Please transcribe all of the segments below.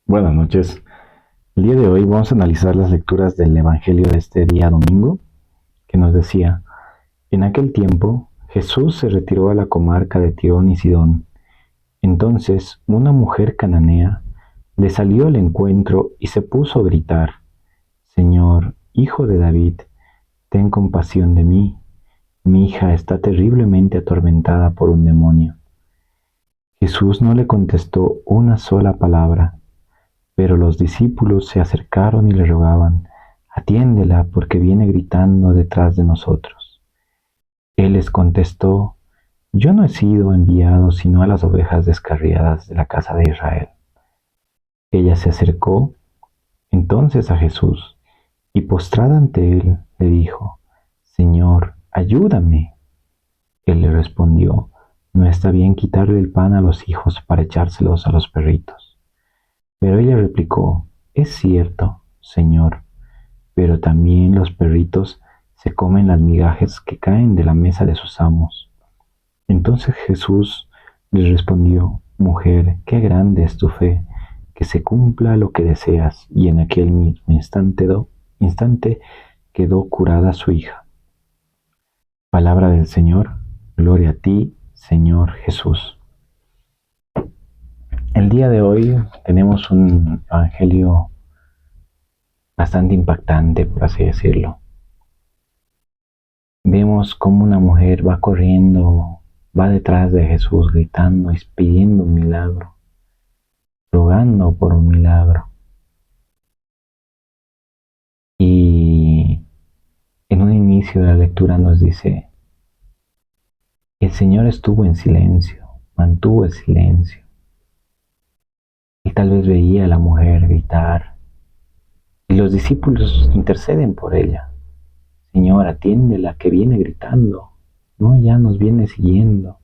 Buenas noches. El día de hoy vamos a analizar las lecturas del Evangelio de este día domingo, que nos decía, en aquel tiempo Jesús se retiró a la comarca de Tirón y Sidón. Entonces una mujer cananea le salió al encuentro y se puso a gritar, Señor, Hijo de David, ten compasión de mí. Mi hija está terriblemente atormentada por un demonio. Jesús no le contestó una sola palabra. Pero los discípulos se acercaron y le rogaban, atiéndela porque viene gritando detrás de nosotros. Él les contestó, yo no he sido enviado sino a las ovejas descarriadas de la casa de Israel. Ella se acercó entonces a Jesús y postrada ante él le dijo, Señor, ayúdame. Él le respondió, no está bien quitarle el pan a los hijos para echárselos a los perritos. Pero ella replicó, es cierto, Señor, pero también los perritos se comen las migajas que caen de la mesa de sus amos. Entonces Jesús les respondió, mujer, qué grande es tu fe, que se cumpla lo que deseas. Y en aquel mismo instante quedó curada su hija. Palabra del Señor, gloria a ti, Señor Jesús. El día de hoy tenemos un evangelio bastante impactante, por así decirlo. Vemos cómo una mujer va corriendo, va detrás de Jesús gritando y pidiendo un milagro, rogando por un milagro. Y en un inicio de la lectura nos dice, el Señor estuvo en silencio, mantuvo el silencio. Y tal vez veía a la mujer gritar. Y los discípulos interceden por ella. Señor, atiéndela que viene gritando. No, ya nos viene siguiendo.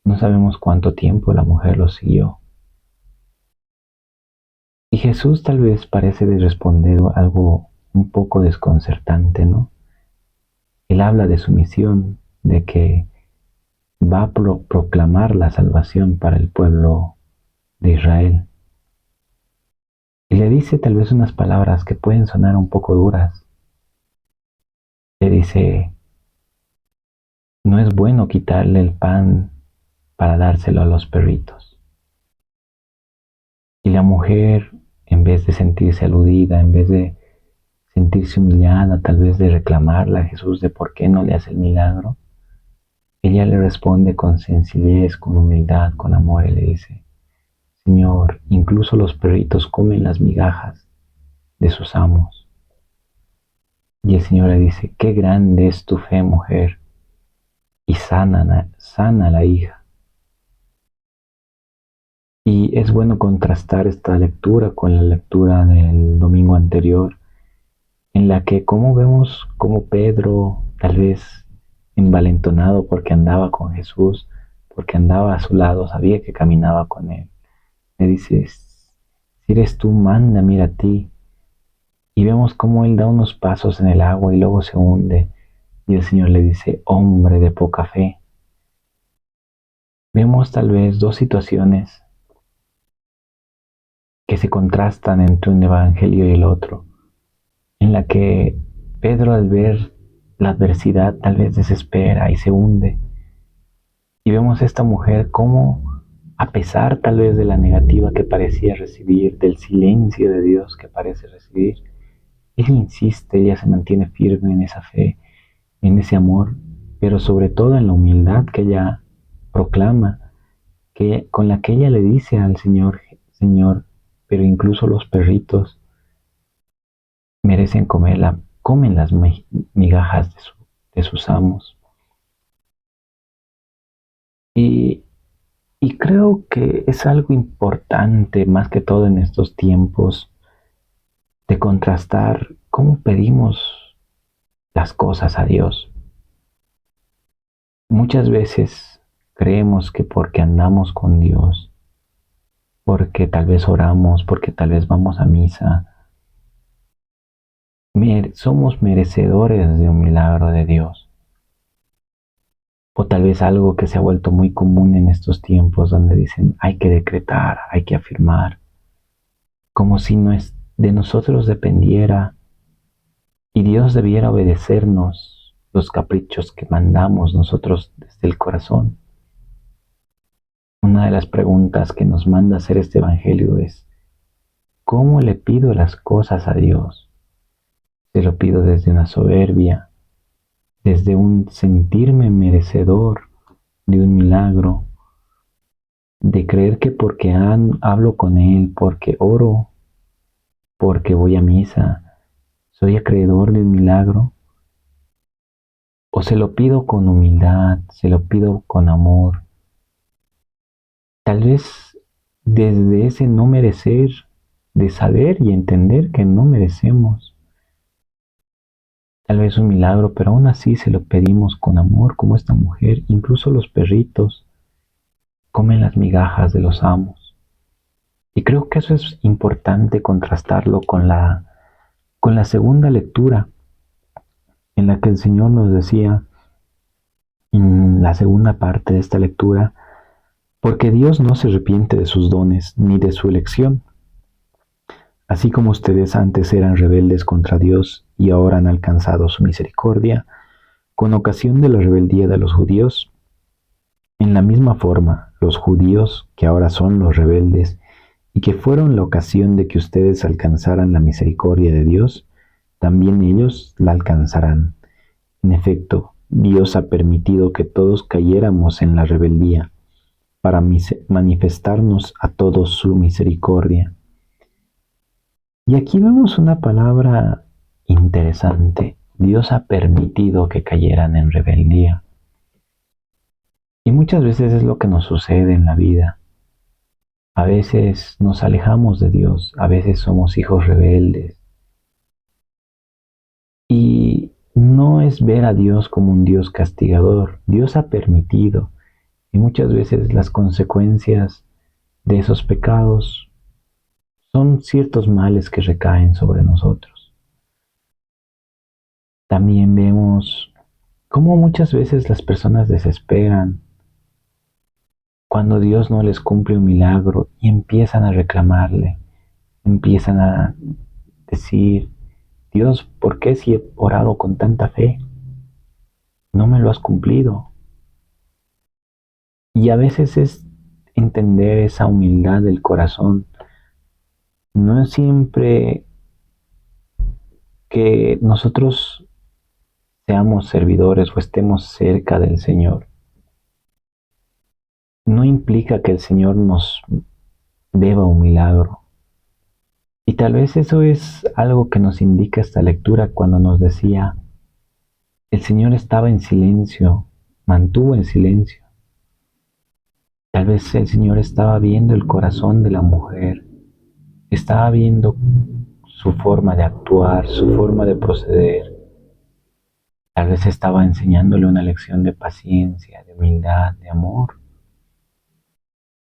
No sabemos cuánto tiempo la mujer lo siguió. Y Jesús tal vez parece de responder algo un poco desconcertante, ¿no? Él habla de su misión, de que va a proclamar la salvación para el pueblo de Israel. Y le dice tal vez unas palabras que pueden sonar un poco duras. Le dice, no es bueno quitarle el pan para dárselo a los perritos. Y la mujer, en vez de sentirse aludida, en vez de sentirse humillada, tal vez de reclamarle a Jesús de por qué no le hace el milagro, ella le responde con sencillez, con humildad, con amor y le dice, Señor, incluso los perritos comen las migajas de sus amos. Y el Señor le dice, qué grande es tu fe, mujer, y sana la hija. Y es bueno contrastar esta lectura con la lectura del domingo anterior, en la que como vemos como Pedro, tal vez envalentonado porque andaba con Jesús, porque andaba a su lado, sabía que caminaba con él, le dice, si eres tú, manda, mira a ti. Y vemos cómo él da unos pasos en el agua y luego se hunde. Y el Señor le dice, hombre de poca fe. Vemos tal vez dos situaciones que se contrastan entre un evangelio y el otro, en la que Pedro al ver la adversidad tal vez desespera y se hunde. Y vemos a esta mujer cómo, a pesar tal vez de la negativa que parecía recibir, del silencio de Dios que parece recibir, ella insiste, ella se mantiene firme en esa fe, en ese amor, pero sobre todo en la humildad que ella proclama, con la que ella le dice al Señor, Señor, pero incluso los perritos merecen comen las migajas de sus amos. Y, y creo que es algo importante, más que todo en estos tiempos, de contrastar cómo pedimos las cosas a Dios. Muchas veces creemos que porque andamos con Dios, porque tal vez oramos, porque tal vez vamos a misa, somos merecedores de un milagro de Dios. O tal vez algo que se ha vuelto muy común en estos tiempos donde dicen hay que decretar, hay que afirmar. como si de nosotros dependiera y Dios debiera obedecernos los caprichos que mandamos nosotros desde el corazón. Una de las preguntas que nos manda hacer este Evangelio es, ¿cómo le pido las cosas a Dios? ¿Se lo pido desde una soberbia, desde un sentirme merecedor de un milagro, de creer que porque hablo con Él, porque oro, porque voy a misa, soy acreedor de un milagro? ¿O se lo pido con humildad, se lo pido con amor? Tal vez desde ese no merecer, de saber y entender que no merecemos, tal vez un milagro, pero aún así se lo pedimos con amor, como esta mujer. Incluso los perritos comen las migajas de los amos. Y creo que eso es importante contrastarlo con la segunda lectura, en la que el Señor nos decía, en la segunda parte de esta lectura, porque Dios no se arrepiente de sus dones ni de su elección. Así como ustedes antes eran rebeldes contra Dios y ahora han alcanzado su misericordia, con ocasión de la rebeldía de los judíos, en la misma forma, los judíos, que ahora son los rebeldes y que fueron la ocasión de que ustedes alcanzaran la misericordia de Dios, también ellos la alcanzarán. En efecto, Dios ha permitido que todos cayéramos en la rebeldía para manifestarnos a todos su misericordia. Y aquí vemos una palabra interesante. Dios ha permitido que cayeran en rebeldía. Y muchas veces es lo que nos sucede en la vida. A veces nos alejamos de Dios, a veces somos hijos rebeldes. Y no es ver a Dios como un Dios castigador. Dios ha permitido. Y muchas veces las consecuencias de esos pecados son ciertos males que recaen sobre nosotros. También vemos cómo muchas veces las personas desesperan cuando Dios no les cumple un milagro y empiezan a reclamarle, empiezan a decir, Dios, ¿por qué si he orado con tanta fe? No me lo has cumplido. Y a veces es entender esa humildad del corazón. No es siempre que nosotros seamos servidores o estemos cerca del Señor. No implica que el Señor nos deba un milagro. Y tal vez eso es algo que nos indica esta lectura cuando nos decía, el Señor estaba en silencio, mantuvo en silencio. Tal vez el Señor estaba viendo el corazón de la mujer, estaba viendo su forma de actuar, su forma de proceder. Tal vez estaba enseñándole una lección de paciencia, de humildad, de amor.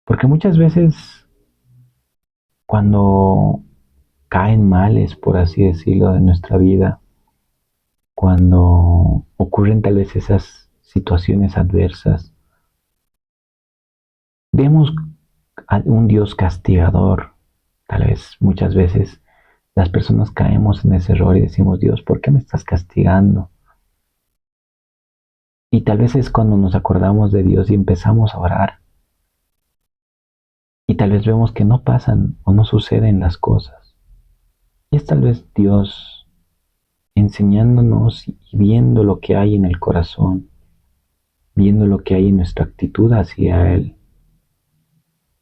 Porque muchas veces cuando caen males, por así decirlo, de nuestra vida, cuando ocurren tal vez esas situaciones adversas, vemos a un Dios castigador. Tal vez muchas veces las personas caemos en ese error y decimos, Dios, ¿por qué me estás castigando? Y tal vez es cuando nos acordamos de Dios y empezamos a orar. Y tal vez vemos que no pasan o no suceden las cosas. Y es tal vez Dios enseñándonos y viendo lo que hay en el corazón, viendo lo que hay en nuestra actitud hacia Él,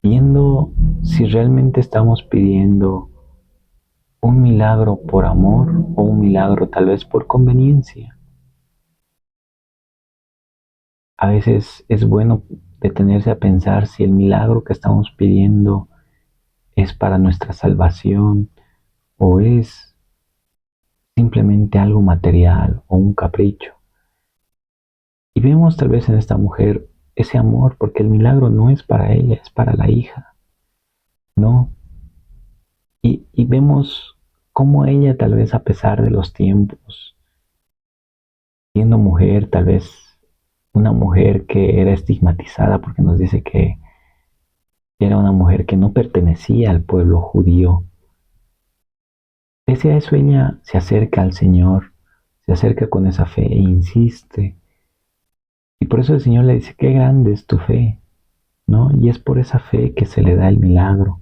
viendo si realmente estamos pidiendo un milagro por amor o un milagro tal vez por conveniencia. A veces es bueno detenerse a pensar si el milagro que estamos pidiendo es para nuestra salvación o es simplemente algo material o un capricho. Y vemos tal vez en esta mujer ese amor porque el milagro no es para ella, es para la hija, ¿no? Y vemos cómo ella tal vez a pesar de los tiempos, siendo mujer, tal vez una mujer que era estigmatizada porque nos dice que era una mujer que no pertenecía al pueblo judío, pese a eso ella se acerca al Señor, se acerca con esa fe e insiste. Y por eso el Señor le dice, qué grande es tu fe, ¿no? Y es por esa fe que se le da el milagro.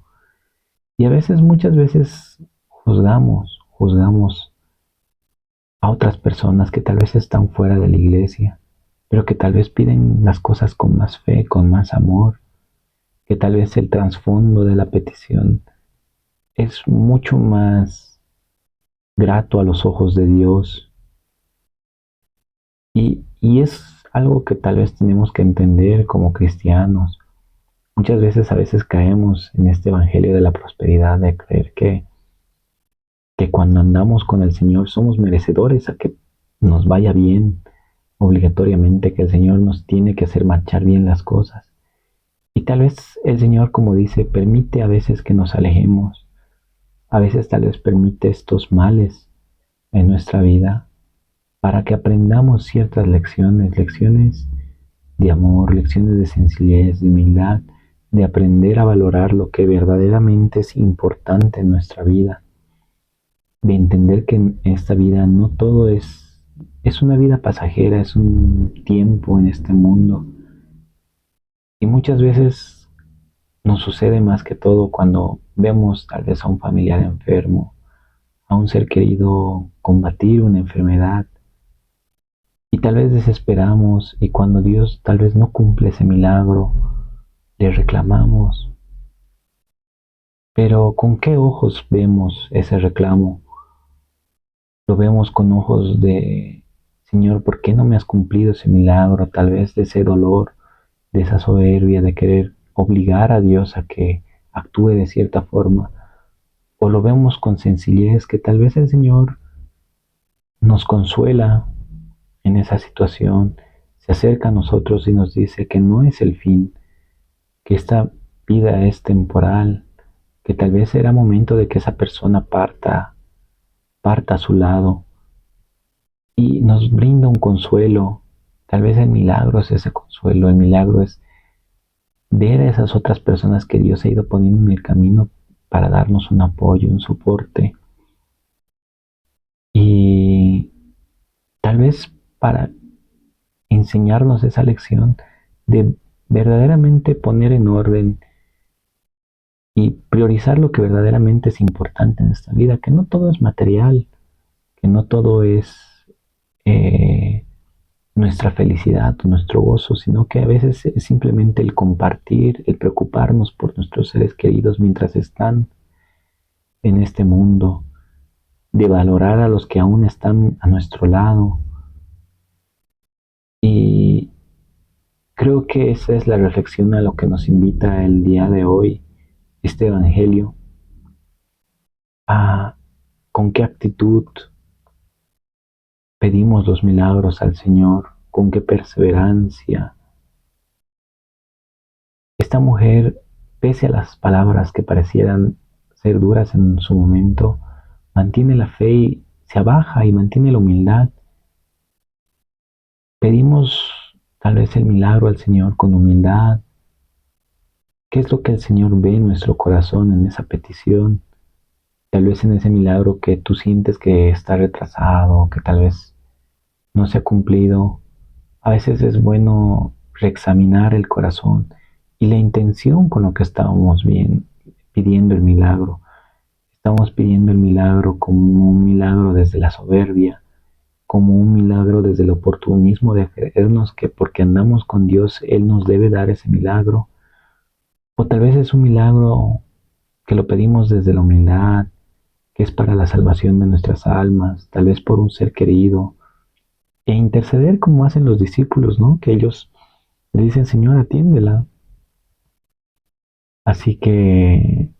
Y a veces, muchas veces, juzgamos a otras personas que tal vez están fuera de la iglesia, pero que tal vez piden las cosas con más fe, con más amor, que tal vez el trasfondo de la petición es mucho más grato a los ojos de Dios. Y es algo que tal vez tenemos que entender como cristianos. Muchas veces, a veces caemos en este evangelio de la prosperidad, de creer que cuando andamos con el Señor somos merecedores a que nos vaya bien, obligatoriamente, que el Señor nos tiene que hacer marchar bien las cosas. Y tal vez el Señor, como dice, permite a veces que nos alejemos, a veces tal vez permite estos males en nuestra vida para que aprendamos ciertas lecciones, lecciones de amor, lecciones de sencillez, de humildad, de aprender a valorar lo que verdaderamente es importante en nuestra vida, de entender que en esta vida no todo es una vida pasajera, es un tiempo en este mundo. Y muchas veces nos sucede más que todo cuando vemos tal vez a un familiar enfermo, a un ser querido combatir una enfermedad y tal vez desesperamos y cuando Dios tal vez no cumple ese milagro, le reclamamos. Pero ¿con qué ojos vemos ese reclamo? Lo vemos con ojos de, Señor, ¿por qué no me has cumplido ese milagro? Tal vez de ese dolor, de esa soberbia, de querer obligar a Dios a que actúe de cierta forma. O lo vemos con sencillez, que tal vez el Señor nos consuela en esa situación, se acerca a nosotros y nos dice que no es el fin, que esta vida es temporal, que tal vez será momento de que esa persona parta a su lado y nos brinda un consuelo. Tal vez el milagro es ese consuelo, el milagro es ver a esas otras personas que Dios ha ido poniendo en el camino para darnos un apoyo, un soporte y tal vez para enseñarnos esa lección de verdaderamente poner en orden y priorizar lo que verdaderamente es importante en esta vida, que no todo es material, que no todo es eh, nuestra felicidad o nuestro gozo, sino que a veces es simplemente el compartir, el preocuparnos por nuestros seres queridos mientras están en este mundo, de valorar a los que aún están a nuestro lado. Y creo que esa es la reflexión a lo que nos invita el día de hoy, este Evangelio, a con qué actitud pedimos los milagros al Señor, con qué perseverancia. Esta mujer, pese a las palabras que parecieran ser duras en su momento, mantiene la fe y se abaja y mantiene la humildad. Pedimos tal vez el milagro al Señor con humildad. ¿Qué es lo que el Señor ve en nuestro corazón en esa petición? Tal vez en ese milagro que tú sientes que está retrasado, que tal vez no se ha cumplido. A veces es bueno reexaminar el corazón y la intención con lo que estábamos bien pidiendo el milagro. Estamos pidiendo el milagro como un milagro desde la soberbia, como un milagro desde el oportunismo de creernos que porque andamos con Dios, Él nos debe dar ese milagro. O tal vez es un milagro que lo pedimos desde la humildad, que es para la salvación de nuestras almas, tal vez por un ser querido, e interceder como hacen los discípulos, ¿no? Que ellos le dicen, Señor, atiéndela. Así que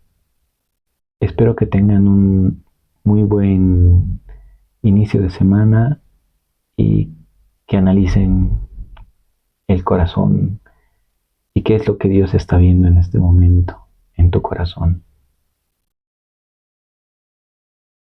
espero que tengan un muy buen inicio de semana y que analicen el corazón y qué es lo que Dios está viendo en este momento en tu corazón.